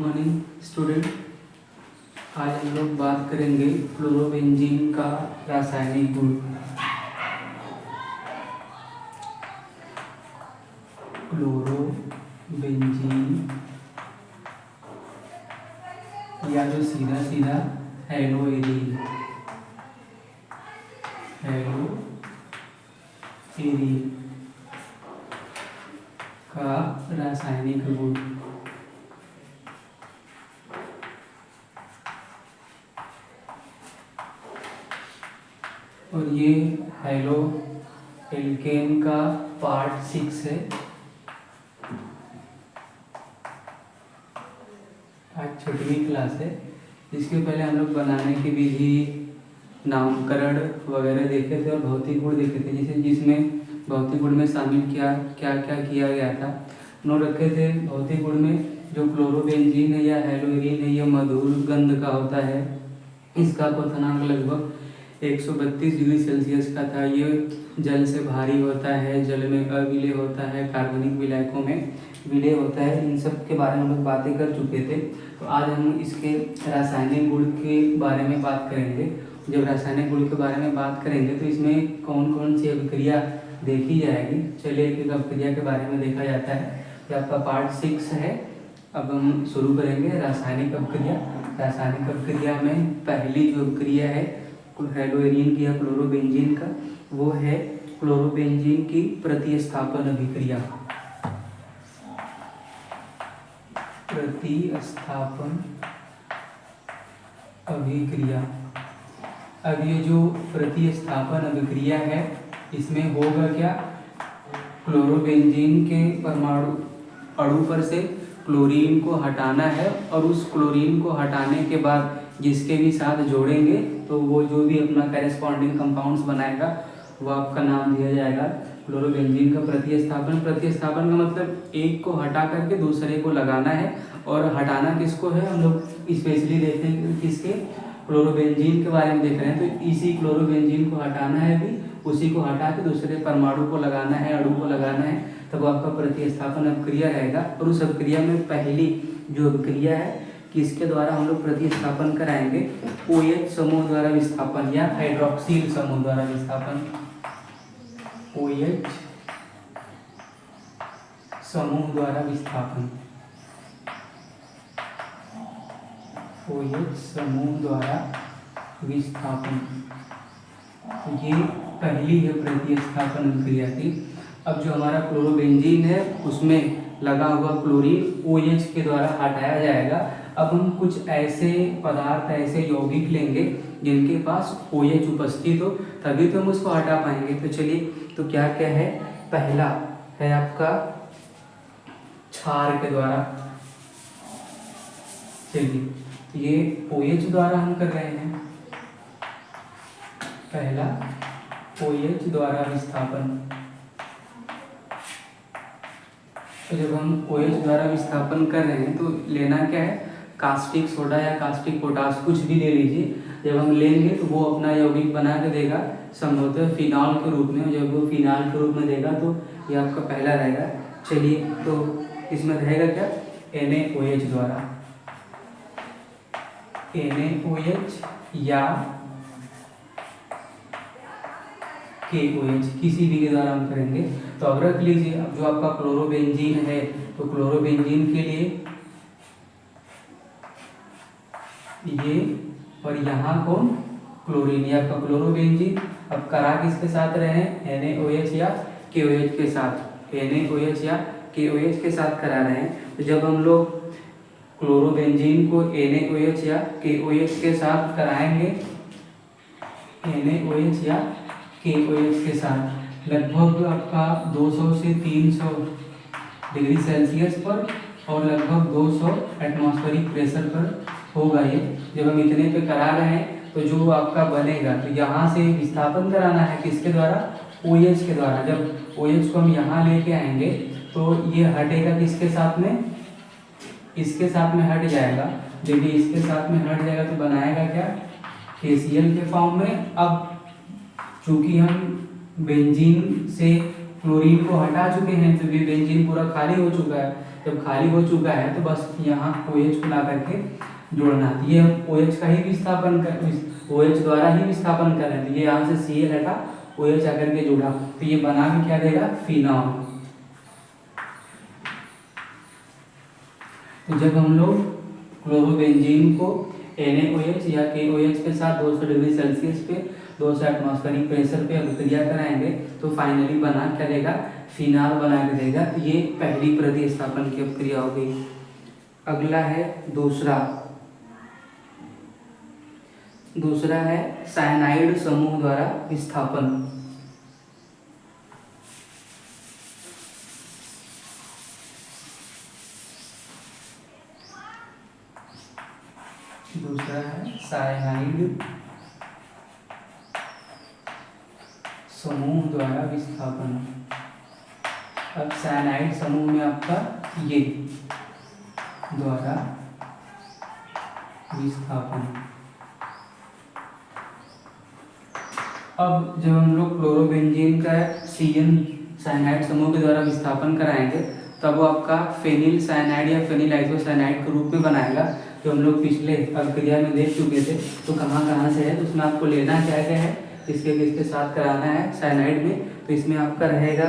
Morning student. आज हम लोग बात करेंगे क्लोरोबेंजीन का रासायनिक गुण। क्लोरोबेंजीन या जो सीधा सीधा हेलोएरीन का रासायनिक गुण। और ये हेलो एल्केन का पार्ट 6 है। आज छठवीं क्लास है। इसके पहले हम लोग बनाने की विधि, नामकरण वगैरह देखे थे और भौतिक गुण देखे थे, जैसे जिसमें भौतिक गुण में शामिल क्या क्या किया गया था। नोट रखे थे भौतिक गुण में जो क्लोरोबेंजीन है या हेलोएरीन है, यह मधुर गंध का होता है। इसका क्वथनांक लगभग 132 डिग्री सेल्सियस का था। ये जल से भारी होता है, जल में अविलेय होता है, कार्बनिक विलायकों में विलेय होता है। इन सब के बारे में हम लोग बातें कर चुके थे। तो आज हम इसके रासायनिक गुण के बारे में बात करेंगे। जब रासायनिक गुण के बारे में बात करेंगे तो इसमें कौन कौन सी अभिक्रिया देखी जाएगी। चलिए एक एक अभिक्रिया के बारे में देखा जाता है। तो आपका पार्ट 6 है। अब हम शुरू करेंगे रासायनिक अभिक्रिया। रासायनिक अभिक्रिया में पहली जो अभिक्रिया है हेलोएरीन की या क्लोरोबेंजीन का, वो है क्लोरोबेंजीन की प्रतिस्थापन अभिक्रिया। प्रतिस्थापन अभिक्रिया। अब ये जो प्रतिस्थापन अभिक्रिया है, इसमें होगा क्या, क्लोरोबेंजीन के परमाणु अणु पर से क्लोरीन को हटाना है और उस क्लोरीन को हटाने के बाद जिसके भी साथ जोड़ेंगे तो वो जो भी अपना करेस्पॉन्डिंग कंपाउंड्स बनाएगा वो आपका नाम दिया जाएगा क्लोरोबेंजीन का प्रतिस्थापन। प्रतिस्थापन का मतलब एक को हटा करके दूसरे को लगाना है। और हटाना किसको है, हम लोग स्पेशली देखते हैं किसके, क्लोरोबेंजीन के बारे में देख रहे हैं। तो इसी क्लोरोबेंजीन को हटाना है, भी उसी को हटा के दूसरे परमाणु को लगाना है, अणु को लगाना है, तब आपका प्रतिस्थापन अभिक्रिया रहेगा। और उस अभिक्रिया में पहली जो अभिक्रिया है किसके द्वारा हम लोग प्रतिस्थापन कराएंगे, OH समूह द्वारा विस्थापन या हाइड्रोक्सिल समूह द्वारा विस्थापन। OH समूह द्वारा विस्थापन, OH समूह द्वारा विस्थापन, ये पहली है प्रतिस्थापन अभिक्रिया की। अब जो हमारा क्लोरोबेंजीन है उसमें लगा हुआ क्लोरीन OH के द्वारा हटाया जाएगा। अब हम कुछ ऐसे पदार्थ, ऐसे यौगिक लेंगे जिनके पास OH उपस्थित हो, तभी तो हम उसको हटा पाएंगे। तो चलिए, तो क्या क्या है, पहला है आपका क्षार के द्वारा। चलिए ये OH द्वारा हम कर रहे हैं, पहला OH द्वारा विस्थापन। तो जब हम OH द्वारा विस्थापन कर रहे हैं तो लेना क्या है, कास्टिक सोडा या कास्टिक पोटास कुछ भी ले लीजिए। जब हम लेंगे तो वो अपना यौगिक बना के देगा, संभवतः फिनॉल के रूप में। जब वो फिनॉल के रूप में देगा तो ये आपका पहला रहेगा। चलिए, तो इसमें रहेगा क्या, NaOH द्वारा, NaOH या KOH, किसी भी के द्वारा हम करेंगे। तो अब रख लीजिए, अब जो आपका क्लोरोबेंजीन है तो क्लोरोबेंजीन के लिए ये, और यहाँ कौन, क्लोरीन, या आपका क्लोरोबेंजीन। अब करा किसके साथ रहे हैं, NaOH या KOH के साथ, NaOH या KOH के साथ करा रहे हैं। तो जब हम लोग क्लोरोबेंजीन को NaOH या KOH के साथ कराएंगे, NaOH या KOH के साथ, लगभग आपका 200 से 300 डिग्री सेल्सियस पर और लगभग 200 एटमॉस्फेरिक प्रेशर पर होगा ये। जब हम इतने पे करा रहे हैं तो जो आपका बनेगा, तो यहाँ से विस्थापन कराना है किसके द्वारा, OH के द्वारा। जब OH को हम यहाँ लेके आएंगे तो ये हटेगा किसके साथ में, इसके साथ में हट जाएगा। जब ये इसके साथ में हट जाएगा तो बनाएगा क्या, KCl के फॉर्म में। अब चूंकि हम बेंजीन से क्लोरीन को हटा चुके हैं, तो ये बेंजीन पूरा खाली हो चुका है। जब खाली हो चुका है तो बस यहाँ OH को ला करके जोड़ना। तो ये हम OH का ही विस्थापन OH द्वारा ही विस्थापन कर रहे हैं। तो ये यहाँ से Cl हटा, OH आकर के जुड़ा, तो ये बना के क्या देगा, फिनॉल। तो जब हम लोग क्लोरोबेंजीन को NaOH या KOH के साथ 200 डिग्री सेल्सियस पे 200 एटमॉस्फेरिक प्रेशर पे अभिक्रिया कराएंगे तो फाइनली बना क्या देगा, फिनाल बना के देगा। तो ये पहली प्रतिस्थापन की अभिक्रिया हो गई। अगला है दूसरा है साइनाइड समूह द्वारा विस्थापन। दूसरा है साइनाइड समूह द्वारा विस्थापन। अब साइनाइड समूह में आपका ये द्वारा विस्थापन। अब जब हम लोग क्लोरोबेंजीन का Cn साइनाइड समूह के द्वारा विस्थापन कराएंगे तब वो आपका फेनिल साइनाइड या फेनिल आइसोसाइनाइड के रूप में बनाएगा, जो हम लोग पिछले अभिक्रिया में देख चुके थे। तो कहाँ से है, तो उसमें आपको लेना क्या क्या है, किसके साथ कराना है साइनाइड में। तो इसमें आपका रहेगा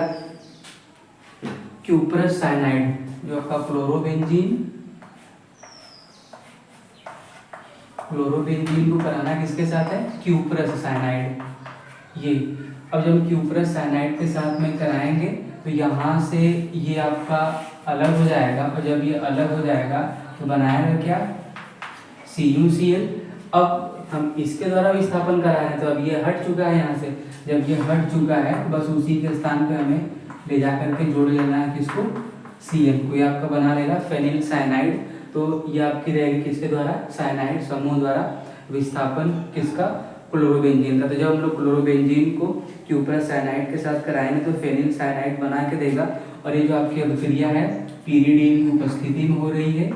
क्यूप्रस साइनाइड, जो आपका क्लोरोबेंजीन को कराना किसके साथ है, क्यूप्रस साइनाइड। ये अब जब क्यूप्रस साइनाइड के साथ में कराएंगे तो यहाँ से ये आपका अलग हो जाएगा, और जब ये अलग हो जाएगा तो बनाएगा क्या, CuCl। अब हम इसके द्वारा विस्थापन करा रहे हैं, तो अब ये हट चुका है यहाँ से। जब ये हट चुका है तो बस उसी के स्थान पे हमें ले जा करके जोड़ लेना है किसको, Cl को। ये आपका बना लेगा फेनिल साइनाइड। तो ये आपकी रहेगी किसके द्वारा, साइनाइड समूह द्वारा विस्थापन किसका, क्लोरोबेंजीन का। तो जब हम लोग क्लोरोबेंजीन को क्यूप्रस साइनाइड के साथ कराएंगे तो फेनिल साइनाइड बना के देगा। और ये जो आपकी अभिक्रिया है पीरिडीन की उपस्थिति में हो रही है,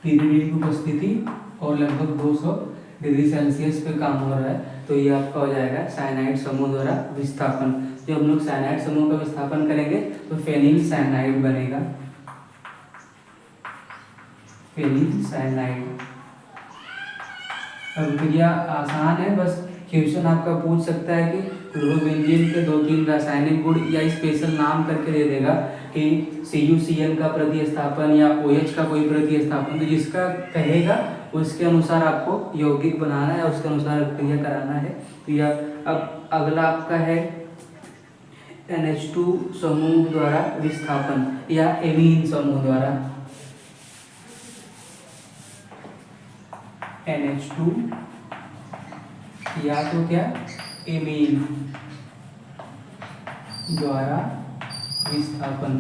पीरिडीन की उपस्थिति और लगभग 200 डिग्री सेल्सियस पे काम हो रहा है। तो ये आपका हो जाएगा साइनाइड समूह द्वारा विस्थापन। जब हम लोग साइनाइड समूह का विस्थापन करेंगे तो फेनिल साइनाइड बनेगा, फेनिल साइनाइड। अभिक्रिया आसान है, बस क्वेश्चन आपका पूछ सकता है कि क्लोरोबेंजीन के 2-3 रासायनिक गुण या स्पेशल नाम करके दे देगा कि CuCl का प्रतिस्थापन या OH का कोई प्रतिस्थापन। तो जिसका कहेगा उसके अनुसार आपको यौगिक बनाना है, उसके अनुसार अभिक्रिया कराना है। तो यह अब अगला आपका है NH2 समूह द्वारा विस्थापन या एमीन समूह द्वारा। NH2 या तो क्या, एमीन द्वारा विस्थापन।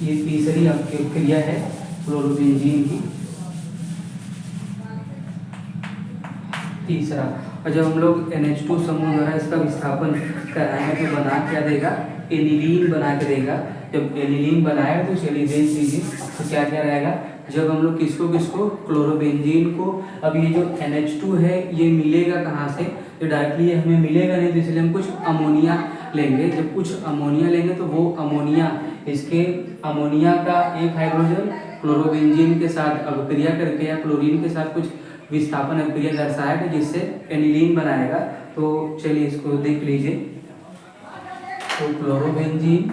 ये तीसरी आपकी क्रिया है क्लोरोबेंजीन की। तीसरा, और जब हम लोग NH2 समूह द्वारा इसका विस्थापन कराएंगे तो बना क्या देगा, एनिलीन बना के देगा। जब एनिलीन बनाएगा तो चलिए देख लीजिए तो क्या क्या रहेगा। जब हम लोग किसको क्लोरोबेंजीन को, अब ये जो NH2 है ये मिलेगा कहाँ से, तो डायरेक्टली ये हमें मिलेगा नहीं, तो इसलिए हम कुछ अमोनिया लेंगे। जब कुछ अमोनिया लेंगे तो वो अमोनिया, इसके अमोनिया का एक हाइड्रोजन क्लोरोबेंजीन के साथ अभिक्रिया करके या क्लोरीन के साथ कुछ विस्थापन अभिक्रिया दर्शाएगा जिससे एनिलीन बनाएगा। तो चलिए इसको देख लीजिए। तो क्लोरोबेंजीन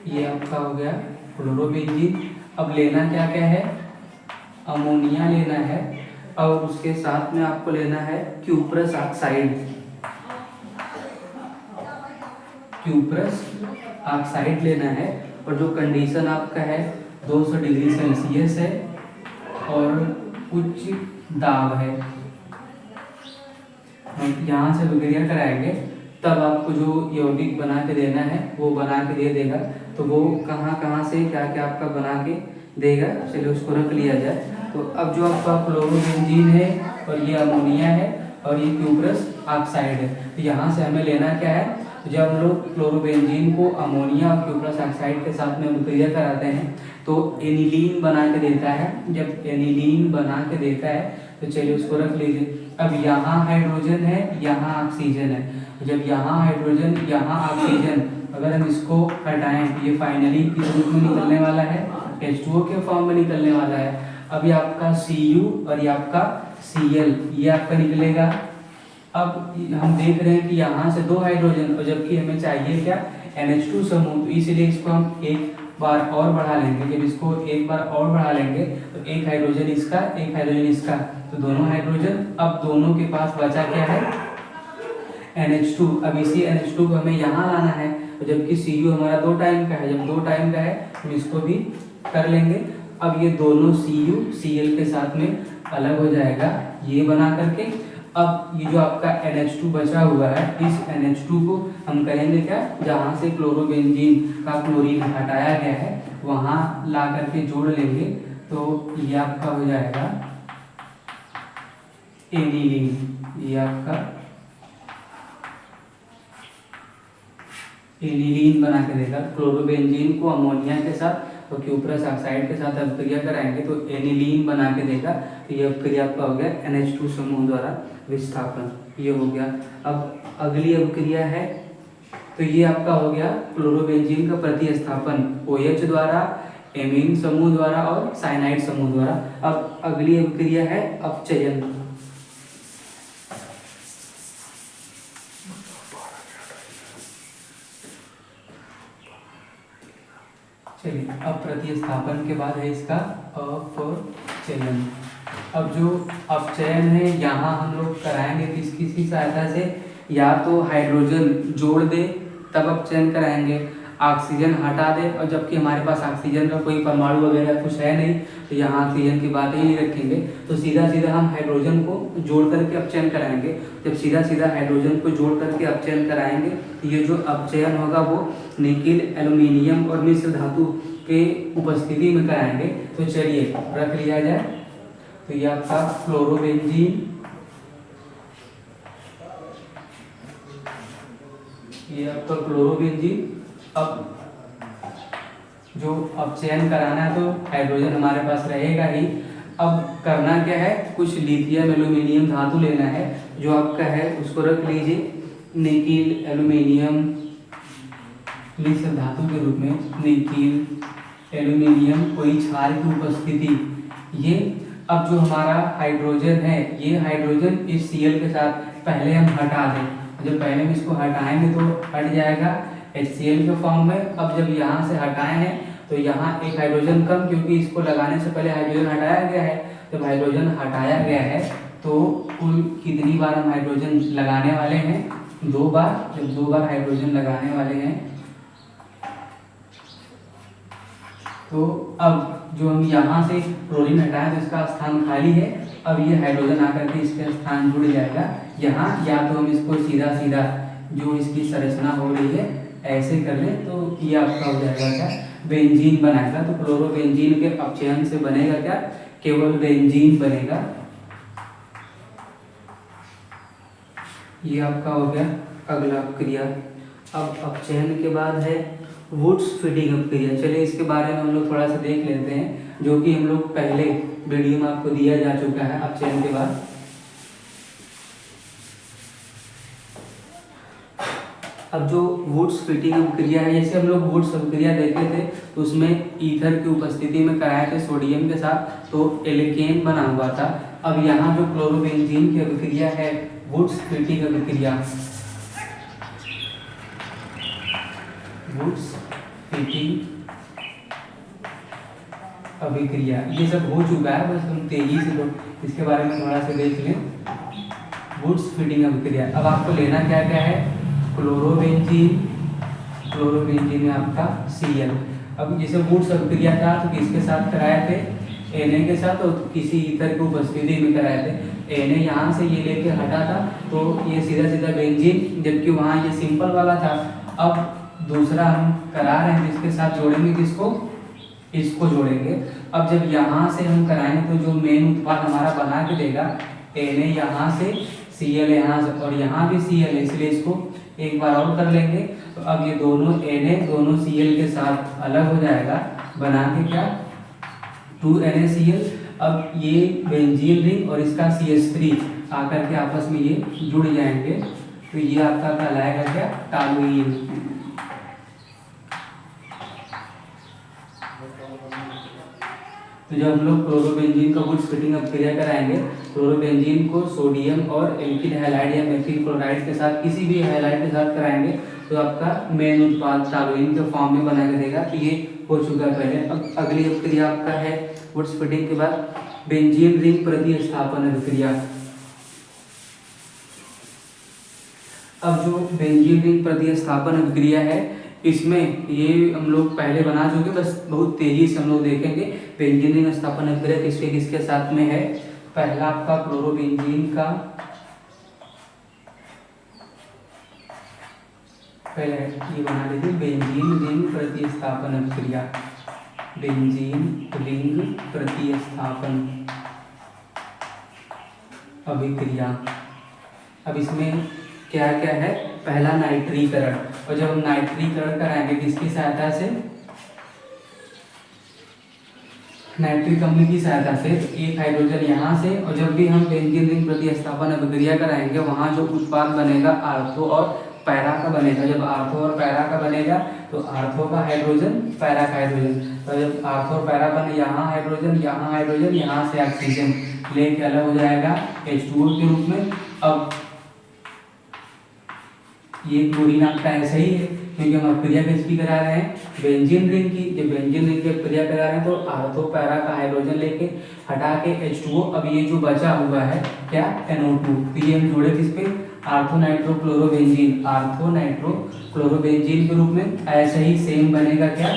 ये आपका हो गया क्लोरोबेंजीन। अब लेना क्या क्या है, अमोनिया लेना है और उसके साथ में आपको लेना है क्यूप्रस ऑक्साइड। क्यूप्रस ऑक्साइड लेना है और जो कंडीशन आपका है 200 डिग्री सेल्सियस है और उच्च दाब है। हम यहाँ से अभिक्रिया कराएंगे तब आपको जो यौगिक बना के देना है वो बना के दे देगा। तो वो कहाँ से क्या क्या आपका बना के देगा, चलिए उसको रख लिया जाए। तो अब जो आपका क्लोरोबेंजीन है और ये अमोनिया है और ये क्यूप्रस ऑक्साइड है, तो यहाँ से हमें लेना क्या है, तो जब हम लोग क्लोरोबेंजीन को अमोनिया और क्यूप्रस ऑक्साइड के साथ में अभिक्रिया कराते हैं तो एनिलीन बना के देता है। जब एनिलीन बना के देता है तो चलिए उसको रख लीजिए। अब यहाँ हाइड्रोजन है, यहाँ ऑक्सीजन है। जब यहाँ हाइड्रोजन यहाँ ऑक्सीजन, अगर हम इसको हटाएं ये फाइनली किस रूप में निकलने वाला है, H2O के फॉर्म में निकलने वाला है। अब ये आपका Cu और ये आपका Cl ये आपका निकलेगा। अब हम देख रहे हैं कि यहाँ से 2 हाइड्रोजन और जबकि हमें चाहिए क्या, NH2 समूह, तो इसलिए इसको हम एक बार और बढ़ा लेंगे। जब इसको एक बार और बढ़ा लेंगे तो एक हाइड्रोजन इसका, एक हाइड्रोजन इसका, तो दोनों हाइड्रोजन। अब दोनों के पास बचा क्या है, NH2। अब इसी NH2 को हमें यहाँ लाना है, जबकि Cu हमारा 2 टाइम का है। जब 2 टाइम का है हम इसको भी कर लेंगे। अब ये दोनों Cu Cl के साथ में अलग हो जाएगा ये बना करके। अब ये जो आपका NH2 बचा हुआ है, इस NH2 को हम करेंगे क्या, जहाँ से क्लोरोबेंजीन का क्लोरीन हटाया गया है वहाँ ला करके जोड़ लेंगे। तो ये आपका हो जाएगा एनिलीन। ये आपका एनिलीन बना के देगा। क्लोरोबेंजीन को अमोनिया के साथ और क्यूप्रस ऑक्साइड के साथ अभिक्रिया कराएंगे तो एनिलीन बना के देगा। तो ये अभिक्रिया आपका हो गया NH2 समूह द्वारा विस्थापन, ये हो गया। अब अगली अभिक्रिया है तो ये आपका हो गया क्लोरोबेंजीन का प्रतिस्थापन OH द्वारा, एमीन समूह द्वारा और साइनाइड समूह द्वारा। अब अगली अभिक्रिया है अपचयन। चलिए, अब प्रतिस्थापन के बाद है इसका अपचयन। अब जो अपचयन है यहाँ हम लोग कराएंगे किसकी सहायता से, या तो हाइड्रोजन जोड़ दे तब अपचयन कराएंगे, ऑक्सीजन हटा दे, और जबकि हमारे पास ऑक्सीजन का कोई परमाणु वगैरह कुछ है नहीं तो यहाँ ऑक्सीजन की बात ही नहीं रखेंगे। तो सीधा सीधा हम हाइड्रोजन को जोड़ करके अपचयन कराएंगे। जब सीधा सीधा हाइड्रोजन को जोड़ करके अपचयन कराएंगे तो ये जो अपचयन होगा वो निकिल, एल्यूमिनियम और मिश्र धातु के उपस्थिति में कराएंगे। तो चलिए रख लिया जाए। तो ये आपका क्लोरोबेंजीन, ये आपका क्लोरोबेंजीन। अब जो अपचयन कराना है तो हाइड्रोजन हमारे पास रहेगा ही। अब करना क्या है, कुछ लिथियम एल्यूमिनियम धातु लेना है जो आपका है उसको रख लीजिए। निकिल, एल्यूमिनियम मिश्र धातु के रूप में निकिल, एल्यूमिनियम, कोई क्षार की उपस्थिति ये। अब जो हमारा हाइड्रोजन है ये हाइड्रोजन इस Cl के साथ पहले हम हटा दें। जब पहले हम इसको हटाएंगे तो हट जाएगा HCl के फॉर्म में। अब जब यहाँ से हटाए हैं तो यहाँ एक हाइड्रोजन कम, क्योंकि इसको लगाने से पहले हाइड्रोजन हटाया गया है। जब हाइड्रोजन हटाया गया है तो कुल कितनी बार हम हाइड्रोजन लगाने वाले हैं, 2 बार। जब 2 बार हाइड्रोजन लगाने वाले हैं तो अब जो हम यहाँ से क्लोरीन हटाएं तो इसका स्थान खाली है। अब ये हाइड्रोजन आकर के इसके स्थान जुड़ जाएगा यहाँ। या तो हम इसको सीधा सीधा जो इसकी संरचना हो रही है ऐसे कर लें तो ये आपका हो जाएगा क्या, बेंजीन बनाएगा। तो क्लोरोबेंजीन के अपचयन से बनेगा क्या, केवल बेंजीन बनेगा। ये आपका हो गया अगला अपक्रिया। अब अपचयन के बाद है वुड्स फीडिंग अपक्रिया। चलिए इसके बारे में हम लोग थोड़ा सा देख लेते हैं, जो कि हम लोग पहले वीडियो में आपको दिया जा चुका है अपचयन के बाद। अब जो वुड्स फीडिंग अपक्रिया है, जैसे हम लोग वुड्स अपक्रिया देखे थे तो उसमें ईथर की उपस्थिति में कराए थे सोडियम के साथ, तो एल्केन बना हुआ था। अब यहाँ जो क्लोरोबेंजीन की अभिक्रिया है वुड्स फीडिंग अभिक्रिया, वुड्स फीडिंग अभिक्रिया, ये सब हो चुका है, बस हम तेजी से लोग इसके बारे में थोड़ा सा देख लें। वुड्स फीडिंग अभिक्रिया, अब आपको लेना क्या क्या है, क्लोरोबेंजीन, क्लोरोबेंजीन में आपका Cl। अब जैसे वुड्स अभिक्रिया था तो किसके साथ कराए थे, Na के साथ, और किसी ईथर की उपस्थिति में कराए थे। Na यहाँ से ये लेके हटा था तो ये सीधा सीधा बेंजीन, जबकि वहाँ ये सिंपल वाला था। अब दूसरा हम करा रहे हैं इसके साथ जोड़ेंगे किसको, इसको जोड़ेंगे। अब जब यहाँ से हम कराएंगे तो जो मेन उत्पाद हमारा बना के देगा Na यहाँ से, Cl यहाँ से, और यहाँ भी Cl है, इसलिए इसको एक बार और कर लेंगे। तो अब ये दोनों Na दोनों Cl के साथ अलग हो जाएगा बना के क्या 2NaCl। अब ये बेंजीन रिंग और इसका CH3 आकर के आपस में ये जुड़ जाएंगे, तो ये आपका कहलाएगा क्या टॉलुइन। तो जब हम लोग क्लोरोबेंजीन का कुछ फिटिंग अभिक्रिया कराएंगे, क्लोरोबेंजीन को सोडियम और एल्किल हैलाइड या मेथिल क्लोराइड के साथ, किसी भी हैलाइड के साथ कराएंगे, तो आपका मेन उत्पाद टॉलुइन के फॉर्म में बना के देगा। तो ये हो चुका है पहले। अब अगली अभिक्रिया आपका है वुड्स फिटिंग के बाद बेंजीन रिंग प्रतिस्थापन अभिक्रिया। अब जो बेंजीन रिंग प्रतिस्थापन अभिक्रिया है, इसमें ये हम लोग पहले बना चुके, बस बहुत तेजी से हम लोग देखेंगे। बेंजीन रिंग स्थापन अभिक्रिया किसके किसके साथ में है। पहला आपका क्लोरोबेंजीन का, पहले ये बना लीजिए बेंजीन रिंग प्रतिस्थापन अभिक्रिया, बेंजीन रिंग प्रतिस्थापन अभिक्रिया। अब इसमें क्या क्या है, पहला नाइट्रीकरण। और जब हम नाइट्रीकरण कराएंगे किसकी सहायता से, नाइट्रिक अम्ल की सहायता से, तो एक हाइड्रोजन यहाँ से, और जब भी हम बेंजीन रिंग प्रतिस्थापन अभिक्रिया कराएंगे वहाँ जो उत्पाद बनेगा आर्थो और पैरा का बनेगा। जब आर्थो और पैरा का बनेगा तो आर्थो का हाइड्रोजन, पैरा का हाइड्रोजन, तो जब आर्थो और पैरा बने, यहाँ हाइड्रोजन, यहाँ से ऑक्सीजन लेके अलग हो जाएगा H2O के रूप में। अब ये क्लोरीन आपका ऐसा ही है, क्योंकि हम अभिक्रिया किसकी करा रहे हैं, बेंजीन रिंग की। जब बेंजीन रिंग की अभिक्रिया करा रहे हैं तो आर्थो पैरा का हाइड्रोजन लेके हटा के H2O। अब ये जो बचा हुआ है क्या, NO2, तो ये हम जोड़े किस पे, ortho nitro chlorobenzene, ortho nitro chlorobenzene के रूप में। ऐसे ही सेम बनेगा क्या,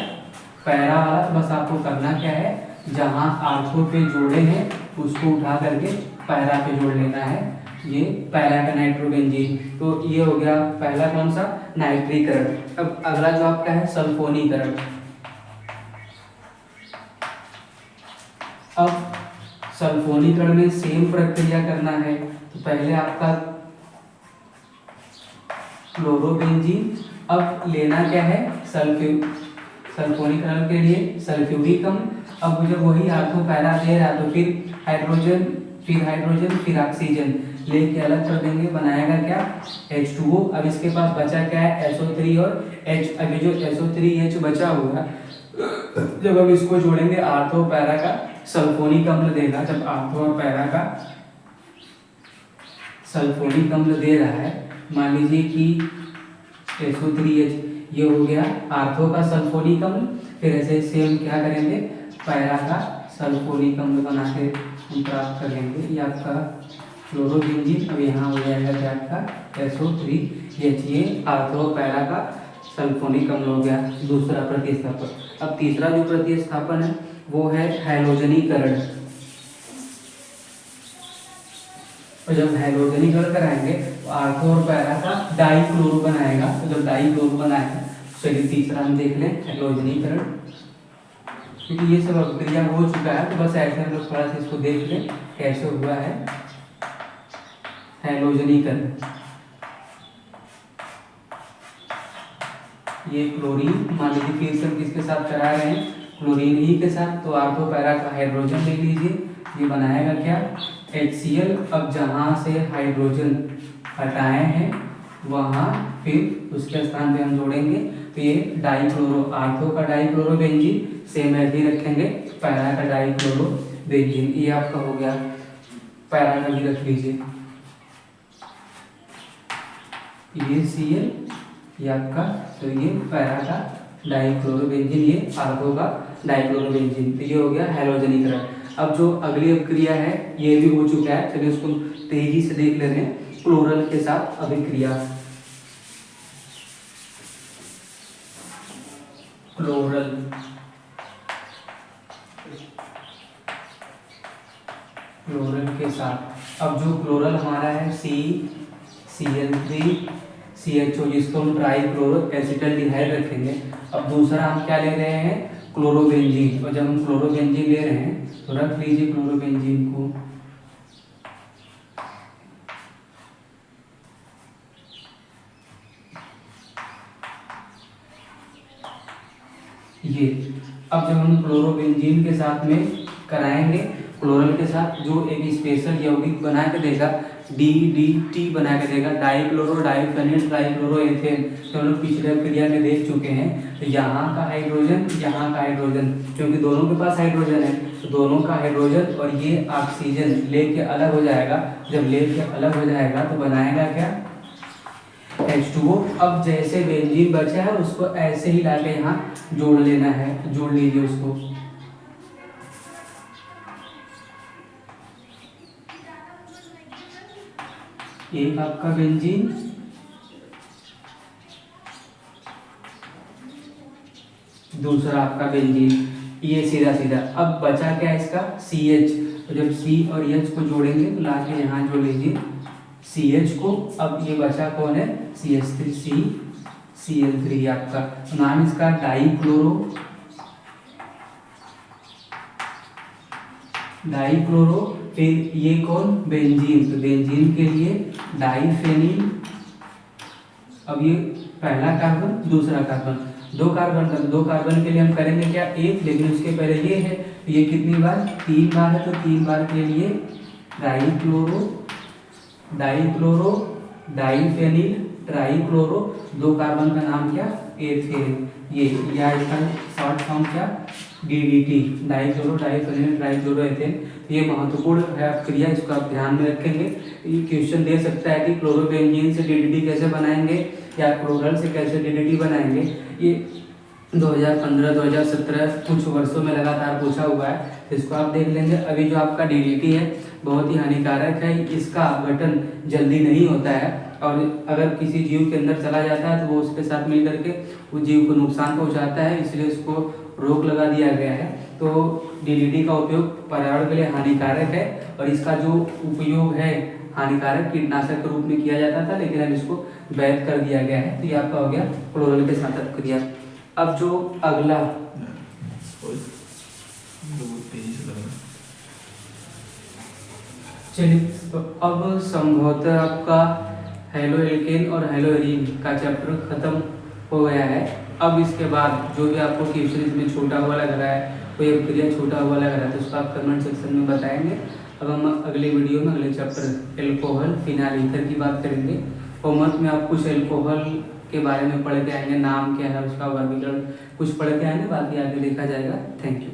पैरा वाला। बस आपको करना क्या है, जहाँ आर्थो पे जोड़े हैं उसको उठा करके पैरा पे जोड़ लेना है, ये पहला का नाइट्रोबेंजीन। तो ये हो गया पहला कौन सा, नाइट्रीकरण। अब अगला जो आपका है सल्फोनीकरण। अब सल्फोनीकरण में सेम प्रक्रिया करना है। तो पहले आपका क्लोरोबेंजीन, अब लेना क्या है, सल्फोनीकरण के लिए सल्फ्यूरिक अम्ल। अब जब वही आर्थो पैरा दे रहा तो फिर हाइड्रोजन, फिर ऑक्सीजन लेके अलग कर देंगे, बनाएगा क्या H2O। अब इसके पास बचा क्या है, SO3 और H। अभी जो SO3H बचा हुआ, जब हम इसको जोड़ेंगे आर्थो पैरा का सल्फोनिक अम्ल देगा। जब आर्थो और पैरा का सल्फोनिक अम्ल दे रहा है, मान लीजिए कि SO3H, ये हो गया आर्थो का सल्फोनिक अम्ल। फिर ऐसे सेम क्या करेंगे, पैरा का सल्फोनिक अम्ल बना के हम प्राप्त कर लेंगे। ये आपका क्लोरोबेंजीन। अब यहाँ हो जाएगा क्या आपका SO3H, ये आर्थो पैरा का सल्फोनिक अम्ल हो गया दूसरा प्रतिस्थापन। अब तीसरा जो प्रतिस्थापन है वो है हैलोजनीकरण। और जब हैलोजनीकरण कराएंगे तो आर्थो और पैरा का डाइक्लोरो बनाएगा। तो जब डाइक्लोरो बनाएगा, चलिए तीसरा हम देख लें हैलोजनीकरण, क्योंकि ये सब अभिक्रिया हो चुका है, तो बस ऐसे हम लोग थोड़ा सा इसको देख लें कैसे हुआ है हैलोजनीकरण। ये क्लोरीन, मान लीजिए फिर से हम किसके साथ करा रहे हैं, क्लोरीन ही के साथ। तो आर्थो पैरा का हाइड्रोजन ले लीजिए, ये बनाएगा क्या HCl। अब जहाँ से हाइड्रोजन हटाए हैं वहाँ फिर उसके स्थान पे हम जोड़ेंगे, तो ये डाइक्लोरो, आर्थो का डाइक्लोरोबेंजीन सेम ऐसे ही रखेंगे, पैरा का डाइक्लोरोबेंजीन। ये आपका हो गया, पैरा का भी रख लीजिए, ये Cl, ये आपका, तो ये पैरा का डाइक्लोरोबेंजीन, ये आर्थो का डाइक्लोरोबेंजीन। तो ये हो गया हैलोजनीकरण। अब जो अगली अभिक्रिया है ये भी हो चुका है, चलिए उसको तेजी से देख लेते हैं। क्लोरल के साथ अभिक्रिया, क्लोरल, क्लोरल के साथ। अब जो क्लोरल हमारा है CCl3CHO, जिसको हम ट्राई क्लोरो एसिटल्डिहाइड रखेंगे। अब दूसरा हम क्या ले रहे हैं, क्लोरोबेंजीन। और जब हम क्लोरोबेंजीन ले रहे हैं तो रख लीजिए क्लोरोबेंजीन को, ये अब जब हम क्लोरोबेंजीन के साथ में कराएंगे, क्लोरल के साथ जो एक स्पेशल यौगिक बना के देगा, DDT बना के देगा, डाइक्लोरो डाइफेनिल ट्राइक्लोरोएथेन, तो हम लोग पिछले क्रिया में देख चुके हैं। तो यहाँ का हाइड्रोजन, यहाँ का हाइड्रोजन, क्योंकि दोनों के पास हाइड्रोजन है, तो दोनों का हाइड्रोजन और ये ऑक्सीजन लेके अलग हो जाएगा। जब लेके अलग हो जाएगा तो बनाएगा क्या, H2O। अब जैसे बेंजीन बचा है उसको ऐसे ही लाके यहाँ जोड़ लेना है, जोड़ लीजिए उसको। एक आपका बेंजीन, दूसरा आपका बेंजीन, ये सीधा सीधा। अब बचा क्या इसका, CH, तो जब C और H को जोड़ेंगे तो लाके यहाँ जोड़ लीजिए CH को। अब ये बचा कौन है, CH3, CL3 आपका, तो नाम इसका डाइक्लोरो। फिर ये कौन, बेंजीन, तो बेंजीन के लिए डाइफेनिल। अब ये पहला कार्बन, दूसरा कार्बन, दो कार्बन के लिए हम करेंगे क्या, एक, लेकिन उसके पहले ये है, तो ये कितनी बार, 3 बार है, तो 3 बार के लिए डाइक्लोरो डाइफेनिल ट्राइक्लोरो, 2 कार्बन का नाम क्या, एथेन। ये या इसका शॉर्ट फॉर्म क्या, DDT, डाइक्लोरो डाइफेनिल ट्राइक्लोरोएथेन। ये महत्वपूर्ण है क्रिया, इसको आप ध्यान में रखेंगे। ये क्वेश्चन दे सकता है कि क्लोरोबेंजीन से DDT कैसे बनाएंगे या क्लोरल से कैसे DDT बनाएंगे। ये 2015-2017 कुछ वर्षों में लगातार पूछा हुआ है, तो इसको आप देख लेंगे। अभी जो आपका DDT है बहुत ही हानिकारक है, इसका गठन जल्दी नहीं होता है, और अगर किसी जीव के अंदर चला जाता है तो वो उसके साथ मिल करके उस जीव को नुकसान पहुंचाता है, इसलिए उसको रोक लगा दिया गया है। तो DDT का उपयोग पर्यावरण के लिए हानिकारक है, और इसका जो उपयोग है हानिकारक कीटनाशक के रूप में किया जाता था, लेकिन अब इसको वैध कर दिया गया है। तो ये आपका हो गया क्लोरल के साथ क्रिया। अब जो अगला चलिए, तो अब संभवतः आपका हेलो एल्केन और हेलो एरीन का चैप्टर खत्म हो गया है। अब इसके बाद जो भी आपको क्वेश्चन इसमें छोटा हुआ लग रहा है, कोई क्रिया छोटा हुआ लग रहा है, तो उसको आप कमेंट सेक्शन में बताएंगे। अब हम अगले वीडियो में अगले चैप्टर एल्कोहल फिनाइल ईथर की बात करेंगे। होमवर्क में आप कुछ एल्कोहल के बारे में पढ़ के आएंगे, नाम क्या है उसका, वर्गीकरण कुछ पढ़ के आएंगे, बाकी आगे देखा जाएगा। Thank you.